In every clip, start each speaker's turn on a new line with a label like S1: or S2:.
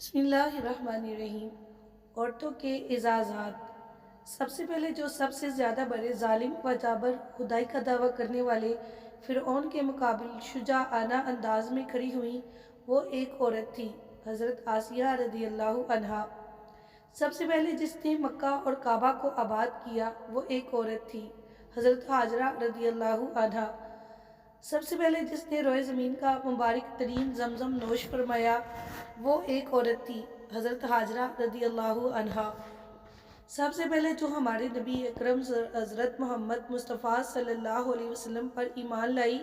S1: بسم اللہ الرحمن الرحیم۔ عورتوں کے اعزازات۔ سب سے پہلے جو سب سے زیادہ بڑے ظالم و جابر خدائی کا دعویٰ کرنے والے فرعون کے مقابل شجاعانہ انداز میں کھڑی ہوئیں وہ ایک عورت تھی، حضرت آسیہ رضی اللہ عنہا۔ سب سے پہلے جس نے مکہ اور کعبہ کو آباد کیا وہ ایک عورت تھی، حضرت ہاجرہ رضی اللہ عنہا۔ سب سے پہلے جس نے روئے زمین کا مبارک ترین زمزم نوش فرمایا وہ ایک عورت تھی، حضرت ہاجرہ رضی اللہ عنہا۔ سب سے پہلے جو ہمارے نبی اکرم حضرت محمد مصطفیٰ صلی اللہ علیہ وسلم پر ایمان لائی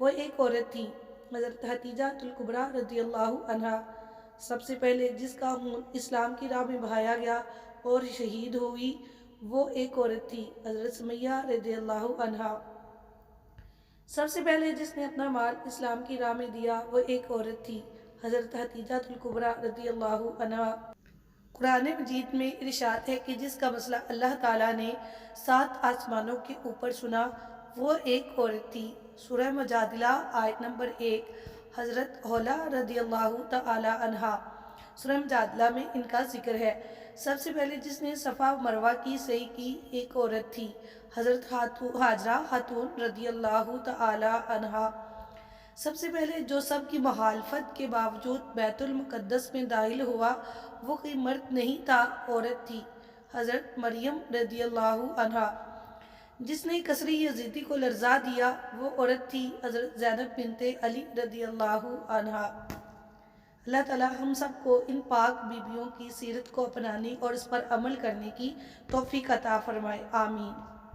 S1: وہ ایک عورت تھی، حضرت حتیجہ الکبریٰ رضی اللہ عنہا۔ سب سے پہلے جس کا خون اسلام کی راہ میں بہایا گیا اور شہید ہوئی وہ ایک عورت تھی، حضرت سمیہ رضی اللہ عنہا۔ سب سے پہلے جس نے اپنا مال اسلام کی راہ میں دیا وہ ایک عورت تھی، حضرت حتیجہ الکبریٰ رضی اللہ عنہا۔ قرآن مجید میں ارشاد ہے کہ جس کا مسئلہ اللہ تعالیٰ نے 7 آسمانوں کے اوپر سنا وہ ایک عورت تھی۔ سورہ مجادلہ آیت نمبر 1، حضرت حولہ رضی اللہ تعالی عنہا۔ سورہ مجادلہ میں ان کا ذکر ہے۔ سب سے پہلے جس نے صفا و مروہ کی سعی کی ایک عورت تھی، حضرت ہاجرہ خاتون رضی اللہ تعالی عنہا۔ سب سے پہلے جو سب کی مخالفت کے باوجود بیت المقدس میں داخل ہوا وہ کوئی مرد نہیں تھا، عورت تھی، حضرت مریم رضی اللہ عنہا۔ جس نے کسری یزیدی کو لرزا دیا وہ عورت تھی، حضرت زینب بنت علی رضی اللہ عنہا۔ اللہ تعالی ہم سب کو ان پاک بیویوں کی سیرت کو اپنانے اور اس پر عمل کرنے کی توفیق عطا فرمائے، آمین۔